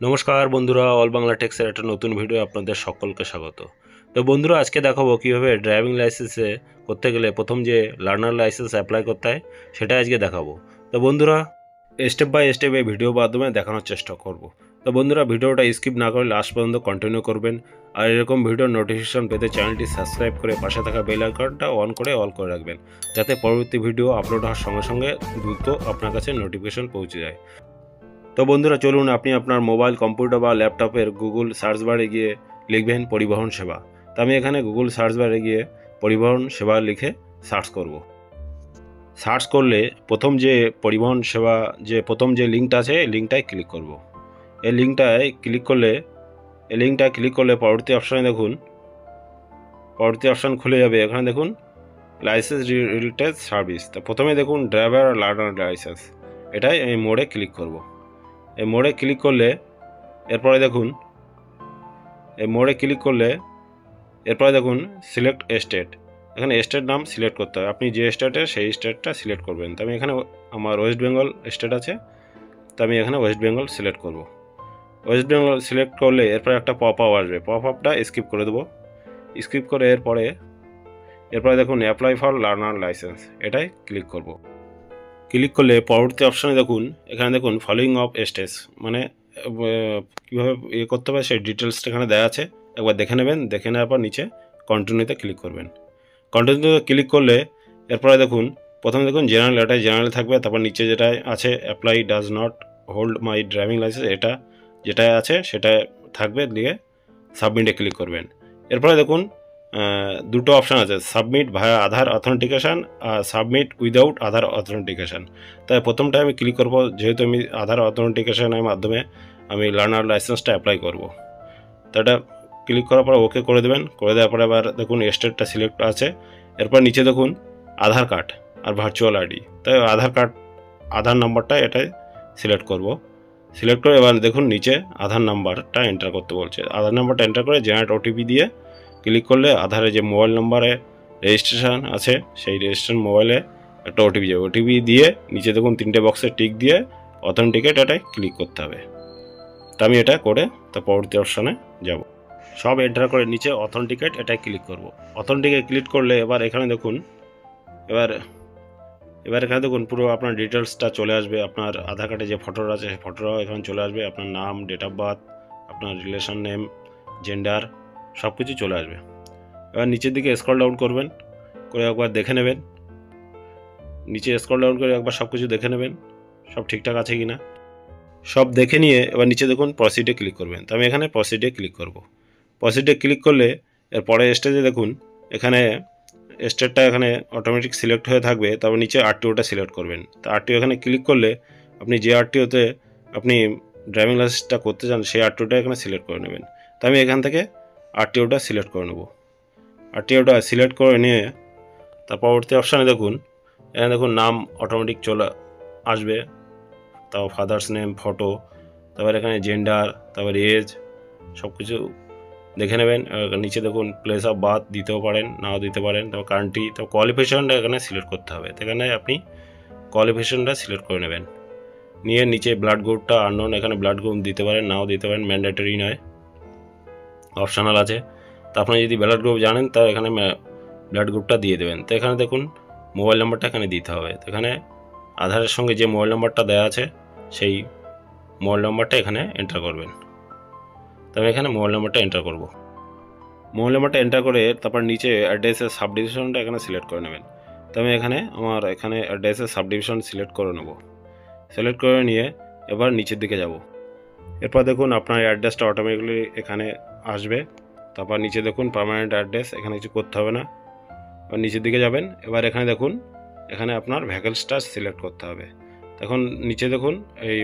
নমস্কার বন্ধুরা, অল বাংলা টেক্সের একটা নতুন ভিডিও আপনাদের সকলকে স্বাগত। তো বন্ধুরা, আজকে দেখাবো কীভাবে ড্রাইভিং লাইসেন্সে করতে গেলে প্রথম যে লার্নার লাইসেন্স অ্যাপ্লাই করতে হয় সেটা আজকে দেখাবো। তো বন্ধুরা, স্টেপ বাই স্টেপ এই ভিডিওর মাধ্যমে দেখানোর চেষ্টা করব। তো বন্ধুরা, ভিডিওটা স্কিপ না করে লাস্ট পর্যন্ত কন্টিনিউ করবেন। আর এরকম ভিডিওর নোটিফিকেশন পেতে চ্যানেলটি সাবস্ক্রাইব করে পাশে থাকা বেল আইকনটা অন করে অল করে রাখবেন, যাতে পরবর্তী ভিডিও আপলোড হওয়ার সঙ্গে সঙ্গে দ্রুত আপনার কাছে নোটিফিকেশন পৌঁছে যায়। তো বন্ধুরা, চলুন আপনি আপনার মোবাইল, কম্পিউটার বা ল্যাপটপের গুগল সার্চ বারে গিয়ে লিখবেন পরিবহন সেবা। তো আমি এখানে গুগল সার্চ বারে গিয়ে পরিবহন সেবা লিখে সার্চ করব। সার্চ করলে প্রথম যে পরিবহন সেবা প্রথম যে লিঙ্কটা আছে এই লিঙ্কটায় ক্লিক করব। এই লিঙ্কটায় ক্লিক করলে পরবর্তী অপশান খুলে যাবে। এখানে দেখুন লাইসেন্স রিলেটেড সার্ভিস। তো প্রথমে দেখুন ড্রাইভার লার্নার লাইসেন্স, এটাই আমি মোড়ে ক্লিক করব। এই মোড়ে ক্লিক করলে এরপরে দেখুন সিলেক্ট স্টেট। এখানে স্টেট নাম সিলেক্ট করতে হবে, আপনি যে স্টেটে সেই স্টেটটা সিলেক্ট করবেন। তো আমি এখানে আমার ওয়েস্ট বেঙ্গল স্টেট আছে, তো আমি এখানে ওয়েস্ট বেঙ্গল সিলেক্ট করব। ওয়েস্ট বেঙ্গল সিলেক্ট করলে এরপরে একটা পপ আপ আসবে, পপ আপটা স্কিপ করে দেবো। স্কিপ করে এরপরে দেখুন অ্যাপ্লাই ফর লার্নার লাইসেন্স, এটাই ক্লিক করব। ক্লিক করলে পরবর্তী অপশানে এখানে দেখুন ফলোইং অফ স্টেজ, মানে কীভাবে করতে হবে সেই ডিটেলসটা এখানে দেওয়া আছে। একবার দেখে নেবেন, দেখে নেওয়ার পর নিচে কন্টিনিউতে ক্লিক করবেন। কন্টিনিউতে ক্লিক করলে এরপরে প্রথমে জেনারেল, এটাই জেনারেল থাকবে। তারপর নিচে যেটা আছে apply does not hold my driving licence, যেটা আছে সেটা থাকবে, দিয়ে সাবমিটে ক্লিক করবেন। এরপরে দুটো অপশান আছে, সাবমিট ভায়া আধার অথেন্টিকেশান আর সাবমিট উইদাউট আধার অথেন্টিকেশান। তাই প্রথমটা আমি ক্লিক করব, যেহেতু আমি আধার অথেন্টিকেশানের মাধ্যমে আমি লার্নার লাইসেন্সটা অ্যাপ্লাই করব। তো এটা ক্লিক করার পর ওকে করে দেবেন। করে দেওয়ার পরে আবার দেখুন স্টেটটা সিলেক্ট আছে। এরপর নিচে দেখুন আধার কার্ড আর ভার্চুয়াল আইডি। তাই আধার নাম্বারটা এটাই সিলেক্ট করব। সিলেক্ট করে এবার দেখুন নিচে আধার নাম্বারটা এন্টার করতে বলছে। আধার নাম্বারটা এন্টার করে জেনারেট ওটিপি দিয়ে ক্লিক করলে আধারে যে মোবাইল নাম্বারে রেজিস্ট্রেশন আছে সেই রেজিস্ট্রেশন মোবাইলে একটা ওটিপি যাবে। ওটিপি দিয়ে নিচে দেখুন 3টে বক্সে টিক দিয়ে অথেন্টিকেট এটাই ক্লিক করতে হবে। তো আমি এটা করে পরবর্তী অপশানে যাব। সব এন্টার করে নিচে অথেন্টিকেট এটাই ক্লিক করব। অথেন্টিকেট ক্লিক করলে এবার এখানে দেখুন পুরো আপনার ডিটেলসটা চলে আসবে। আপনার আধার কার্ডে যে ফটোটা আছে সেই ফটোটাও এখানে চলে আসবে। আপনার নাম, ডেট অফ বার্থ, আপনার রিলেশন নেম, জেন্ডার সব কিছু চলে আসবে। এবার নিচের দিকে স্ক্রল ডাউন করবেন, করে একবার দেখে নেবেন। নিচে স্ক্রল ডাউন করে একবার সব কিছু দেখে নেবেন, সব ঠিকঠাক আছে কি না। সব দেখে নিয়ে এবার নিচে দেখুন প্রসিডে ক্লিক করবেন। তো আমি এখানে প্রসিডে ক্লিক করব। প্রসিডে ক্লিক করলে এর পরে স্টেজে দেখুন এখানে স্টেটটা এখানে অটোমেটিক সিলেক্ট হয়ে থাকবে। তারপর নিচে আরটিওটা সিলেক্ট করবেন। তো আরটিও এখানে ক্লিক করলে আপনি যে আরটিওতে আপনি ড্রাইভিং লাইসেন্সটা করতে চান সেই আরটিওটা এখানে সিলেক্ট করে নেবেন। তো আমি এখান থেকে আরটিওটা সিলেক্ট করে নেব। আরটিওটা সিলেক্ট করে নিয়ে তার পরবর্তী অপশানে এখানে নাম অটোমেটিক চলে আসবে। তারপর ফাদার্স নেম, ফটো, তারপর এখানে জেন্ডার, তারপর এজ সব কিছু দেখে নেবেন। নিচে প্লেস অফ বার্থ দিতেও পারেন, নাও দিতে পারেন। তারপর কান্ট্রি, তারপর কোয়ালিফিকেশনটা এখানে সিলেক্ট করতে হবে। এখানে আপনি কোয়ালিফিকেশনটা সিলেক্ট করে নেবেন। নিয়ে নিচে ব্লাড গ্রুপটা আননোন, এখানে ব্লাড গ্রুপ দিতে পারেন, নাও দিতে পারেন, ম্যান্ডেটরি নয়, অপশনাল আছে। তো আপনি যদি ব্লাড গ্রুপ জানেন তা এখানে ব্লাড গ্রুপটা দিয়ে দেবেন। তো এখানে মোবাইল নাম্বারটা এখানে দিতে হবে। তো এখানে আধারের সঙ্গে যে মোবাইল নাম্বারটা দেওয়া আছে সেই মোবাইল নাম্বারটা এখানে এন্টার করবেন। তো আমি এখানে মোবাইল নাম্বারটা এন্টার করব। মোবাইল নাম্বারটা এন্টার করে তারপর নিচে অ্যাড্রেসের সাব ডিভিশনটা এখানে সিলেক্ট করে নেবেন। তো আমি এখানে অ্যাড্রেসের সাব ডিভিশন সিলেক্ট করে নেব। সিলেক্ট করে নিয়ে এবার নিচের দিকে যাব। এরপর আপনার অ্যাড্রেসটা অটোমেটিক্যালি এখানে আসবে। তারপর নিচে পার্মানেন্ট অ্যাড্রেস, এখানে কিছু করতে হবে না। এবার নিচের দিকে যাবেন। এবার এখানে এখানে আপনার ভেহিকলসটা সিলেক্ট করতে হবে। এখন নিচে এই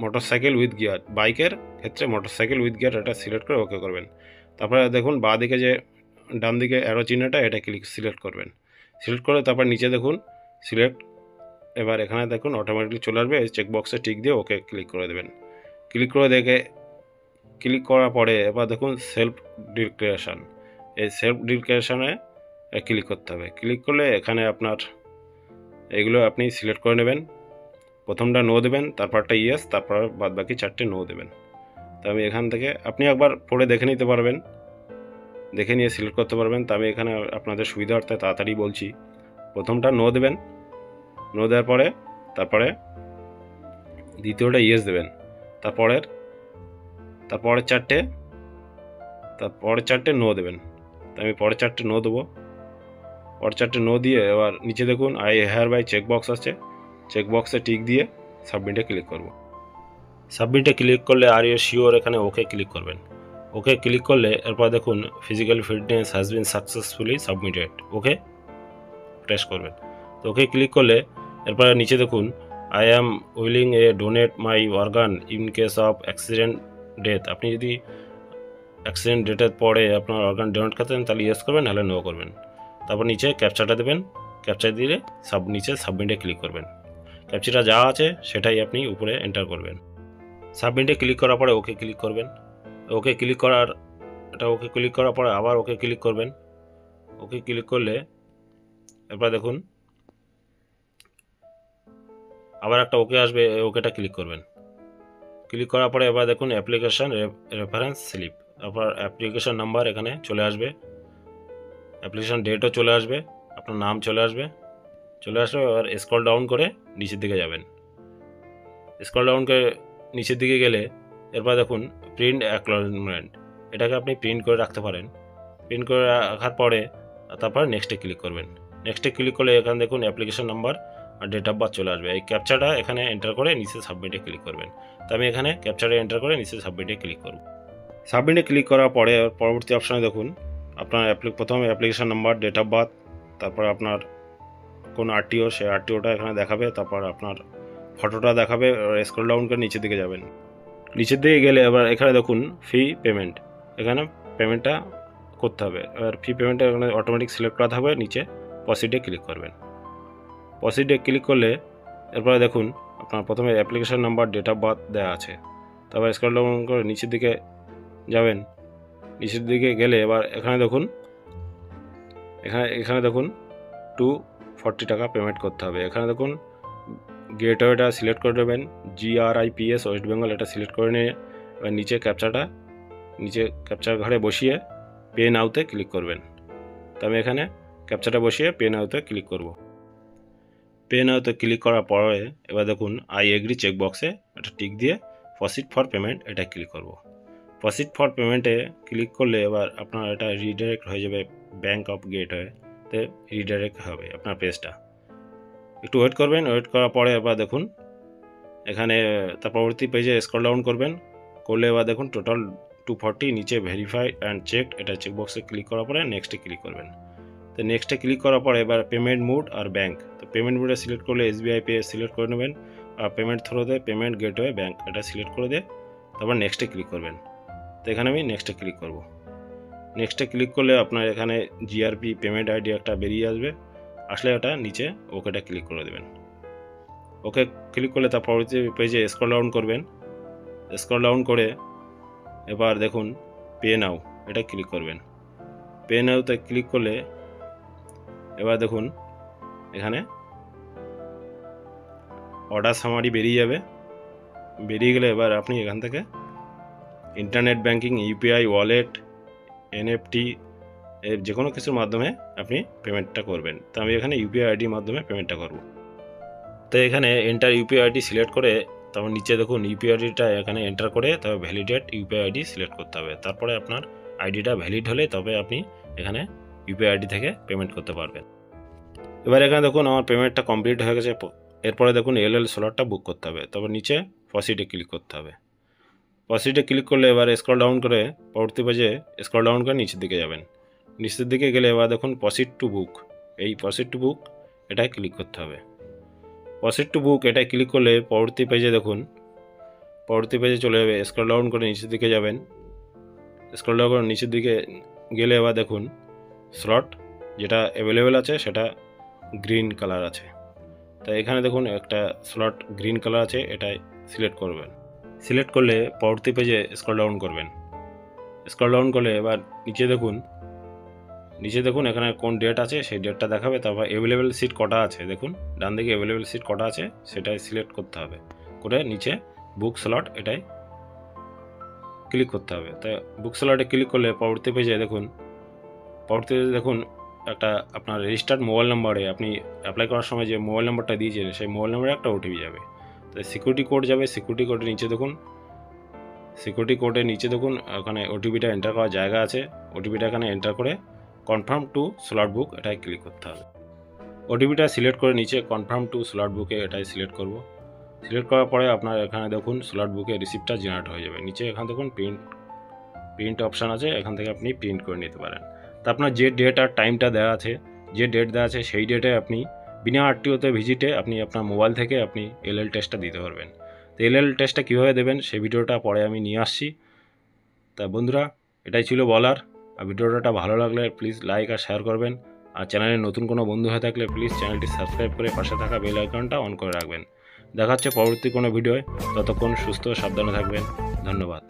মোটরসাইকেল উইথ গিয়ার, বাইকের ক্ষেত্রে মোটরসাইকেল উইথ গিয়ার এটা সিলেক্ট করে ওকে করবেন। তারপরে বাঁ দিকে যে ডান দিকে অ্যারো চিহ্নটা এটা সিলেক্ট করবেন। সিলেক্ট করে তারপর নিচে সিলেক্ট। এবার এখানে অটোমেটিকলি চলে আসবে। এই চেকবক্সে টিক দিয়ে ওকে ক্লিক করে দেবেন। ক্লিক করার পরে এবার সেলফ ডিক্লারেশান, এই সেলফ ডিক্লারেশানে ক্লিক করতে হবে। ক্লিক করলে এখানে আপনার এগুলো আপনি সিলেক্ট করে নেবেন। প্রথমটা নো দেবেন, তারপরটা ইয়েস, তারপর বাদ বাকি 4টে নো দেবেন। তো আমি এখান থেকে আপনি একবার পড়ে দেখে নিতে পারবেন, দেখে নিয়ে সিলেক্ট করতে পারবেন। তো আমি এখানে আপনাদের সুবিধার্থে তাড়াতাড়ি বলছি। প্রথমটা নো দেবেন, নো দেওয়ার পরে তারপরে দ্বিতীয়টা ইয়েস দেবেন, তারপরের চারটে নো দেবেন। তো আমি পরের চারটে নো দেবো। পরের চারটে নো দিয়ে এবার নিচে দেখুন আই হেয়ার বাই চেকবক্স আছে, চেকবক্সে টিক দিয়ে সাবমিটে ক্লিক করব। সাবমিটে ক্লিক করলে আর ইউ শিওর এখানে ওকে ক্লিক করবেন। ওকে ক্লিক করলে এরপর দেখুন physical fitness has been successfully submitted, okay press করবেন। তো ওকে ক্লিক করলে এরপরে নিচে দেখুন I am willing A donate my organ in case of accident death. আপনি যদি অ্যাক্সিডেন্ট ডেটের পরে আপনার অর্গান ডোনেট করতেন তাহলে ইয়েস করবেন, নাহলে নো করবেন। তারপর নিচে ক্যাপচাটা দেবেন, ক্যাপচার দিলে নিচে সাবমিটে ক্লিক করবেন। ক্যাপচাটা যা আছে সেটাই আপনি উপরে এন্টার করবেন। সাবমিটে ক্লিক করার পরে ওকে ক্লিক করবেন। ওকে ক্লিক করার পরে আবার ওকে ক্লিক করবেন। ওকে ক্লিক করলে এরপর দেখুন আবার একটা ওকে আসবে, ওকেটা ক্লিক করবেন। ক্লিক করার পরে এবার দেখুন অ্যাপ্লিকেশন রেফারেন্স স্লিপ, তারপর অ্যাপ্লিকেশন নাম্বার এখানে চলে আসবে, অ্যাপ্লিকেশন ডেটও চলে আসবে, আপনার নাম চলে আসবে। এবার স্ক্রল ডাউন করে নিচের দিকে যাবেন। স্ক্রল ডাউন করে নিচের দিকে গেলে এরপর দেখুন প্রিন্ট অ্যাকনলেজমেন্ট, এটাকে আপনি প্রিন্ট করে রাখতে পারেন। প্রিন্ট করে রাখার পরে তারপর নেক্সটে ক্লিক করবেন। নেক্সটে ক্লিক করলে এখানে দেখুন অ্যাপ্লিকেশন নাম্বার আর ডেট অফ বার্থ চলে আসবে। এই ক্যাপচাটা এখানে এন্টার করে নিচে সাবমিটে ক্লিক করবেন। তো আমি এখানে ক্যাপচাটা এন্টার করে নিচে সাবমিটে ক্লিক করব। সাবমিটে ক্লিক করার পরে পরবর্তী অপশানে দেখুন আপনার প্রথমে application number, date of birth, তারপর আপনার কোন আরটিও, সেই আরটিওটা এখানে দেখাবে, তারপর আপনার ফটোটা দেখাবে। স্ক্রল ডাউন করে নিচের দিকে যাবেন। নিচের দিকে গেলে এবার এখানে দেখুন ফি পেমেন্ট, এখানে পেমেন্টটা করতে হবে। এবার ফি পেমেন্টটা এখানে অটোমেটিক সিলেক্ট করা থাকবে, নিচে প্রসিডে ক্লিক করবেন। প্রসিডে ক্লিক করলে এরপরে দেখুন আপনার প্রথমে application number, date of birth দেওয়া আছে। তারপর স্ক্রল ডাউন করে নিচের দিকে যাবেন। নিচের দিকে গেলে এবার এখানে দেখুন 240 টাকা পেমেন্ট করতে হবে। এখানে দেখুন গেটওয়েটা সিলেক্ট করে দেবেন, GRIPS ওয়েস্ট বেঙ্গল, এটা সিলেক্ট করে নিয়ে এবার নিচে ক্যাপচার ঘরে বসিয়ে পে নাওতে ক্লিক করবেন। তো আমি এখানে ক্যাপচারটা বসিয়ে পে নাওতে ক্লিক করব। পে নাওতে ক্লিক করার পরে এবার দেখুন আই এগ্রি চেকবক্সে একটা টিক দিয়ে প্রসিড ফর পেমেন্ট এটা ক্লিক করব। প্রসিড ফর পেমেন্টে ক্লিক করলে এবার আপনার এটা রিডাইরেক্ট হয়ে যাবে ব্যাঙ্ক অফ গেটওয়েতে, রিডাইরেক্ট হবে আপনার পেজটা। একটু ওয়েট করবেন। ওয়েট করার পরে এবার দেখুন এখানে তার পরবর্তী পেজে স্ক্রল ডাউন করলে এবার দেখুন টোটাল 240, নিচে ভেরিফাই অ্যান্ড চেক, এটা চেকবক্সে ক্লিক করার পরে নেক্সটে ক্লিক করবেন। তো নেক্সটে ক্লিক করার পরে এবার পেমেন্ট মোড আর ব্যাঙ্ক, তো পেমেন্ট মোডে সিলেক্ট করলে SBI পে সিলেক্ট করে নেবেন, আর পেমেন্ট থ্রোতে পেমেন্ট গেটওয়ে ব্যাঙ্ক এটা সিলেক্ট করে দিয়ে তারপর নেক্সটে ক্লিক করবেন। তো এখানে আমি নেক্সটে ক্লিক করব। নেক্সটে ক্লিক করলে আপনার এখানে GRP পেমেন্ট আইডি একটা বেরিয়ে আসলে ওটা নিচে ওকেটা ক্লিক করে দেবেন। ওকে ক্লিক করলে তার পরবর্তী পেজে স্ক্রল ডাউন করবেন। স্ক্রল ডাউন করে এবার দেখুন পে নাও এটা ক্লিক করবেন। পে নাওতে ক্লিক করলে এবার দেখুন এখানে অর্ডার সামারি বেরিয়ে যাবে। বেরিয়ে গেলে এবার আপনি এখান থেকে internet banking, UPI wallet, NFT যে কোনো কিছুর মাধ্যমে আপনি পেমেন্টটা করবেন। তো আমি এখানে UPI আইডির মাধ্যমে পেমেন্টটা করব। তো এখানে এন্টার UPI আইডি সিলেক্ট করে তারপর নিচে দেখুন UPI আইডিটা এখানে এন্টার করে তবে ভ্যালিডেট UPI আইডি সিলেক্ট করতে হবে। তারপরে আপনার আইডিটা ভ্যালিড হলে তবে আপনি এখানে UPI আইডি থেকে পেমেন্ট করতে পারবেন। এবার এখানে দেখুন আমার পেমেন্টটা কমপ্লিট হয়ে গেছে। এরপরে দেখুন LL স্লটটা বুক করতে হবে। তারপর নিচে প্রসিডে ক্লিক করতে হবে। প্রসিডে ক্লিক করলে এবার স্ক্রল ডাউন করে পরবর্তী পেজে স্ক্রল ডাউন করে নিচের দিকে যাবেন। নিচের দিকে গেলে এবার দেখুন প্রসিড টু বুক, এই প্রসিড টু বুক এটাই ক্লিক করতে হবে। প্রসিড টু বুক এটাই ক্লিক করলে পরবর্তী পেজে দেখুন পরবর্তী পেজে চলে যাবে। স্ক্রল ডাউন করে নিচের দিকে যাবেন। স্ক্রল ডাউন করে নিচের দিকে গেলে এবার দেখুন স্লট যেটা অ্যাভেলেবেল আছে সেটা গ্রিন কালার আছে। তাই এখানে দেখুন একটা স্লট গ্রিন কালার আছে, এটাই সিলেক্ট করবেন। সিলেক্ট করলে পরবর্তী পেজে স্ক্রল ডাউন করবেন। স্ক্রল ডাউন করলে এবার নিচে দেখুন এখানে কোন ডেট আছে সেই ডেটটা দেখাবে। তারপর অ্যাভেলেবেল সিট কটা আছে দেখুন ডান দিকে অ্যাভেলেবেল সিট কটা আছে সেটাই সিলেক্ট করতে হবে। করে নিচে বুক স্লট এটাই ক্লিক করতে হবে। তা বুক স্লটে ক্লিক করলে পরবর্তী পেজে দেখুন একটা আপনার রেজিস্টার্ড মোবাইল নাম্বারে আপনি অ্যাপ্লাই করার সময় যে মোবাইল নাম্বারটা দিয়েছেন সেই মোবাইল নাম্বারে একটা ওটিপি যাবে। তাই সিকিউরিটি কোড যাবে। সিকিউরিটি কোডের নিচে দেখুন ওখানে ওটিপিটা এন্টার করার জায়গা আছে। ওটিপিটা এখানে এন্টার করে কনফার্ম টু স্লট বুক এটাই ক্লিক করতে হবে। ওটিপিটা সিলেক্ট করে নিচে কনফার্ম টু স্লট বুকে এটাই সিলেক্ট করব। সিলেক্ট করার পরে আপনার এখানে দেখুন স্লট বুকে রিসিপ্টটা জেনারেট হয়ে যাবে। নিচে এখানে দেখুন প্রিন্ট অপশান আছে, এখান থেকে আপনি প্রিন্ট করে নিতে পারেন। তা আপনার যে ডেট আর টাইমটা দেওয়া আছে, সেই ডেটে আপনি বিনা আরটিওতে ভিজিটে আপনি আপনার মোবাইল থেকে আপনি এলএল টেস্টটা দিতে পারবেন। তো এলএল টেস্টটা কীভাবে দেবেন সেই ভিডিওটা পরে আমি নিয়ে আসছি। তা বন্ধুরা, এটাই ছিল বলার। আর ভিডিওটা ভালো লাগলে প্লিজ লাইক আর শেয়ার করবেন। আর চ্যানেলে নতুন কোনো বন্ধু হয়ে থাকলে প্লিজ চ্যানেলটি সাবস্ক্রাইব করে পাশে থাকা বেল আইকনটা অন করে রাখবেন। দেখা হচ্ছে পরবর্তী কোনো ভিডিওয়। ততক্ষণ সুস্থ সাবধানে থাকবেন। ধন্যবাদ।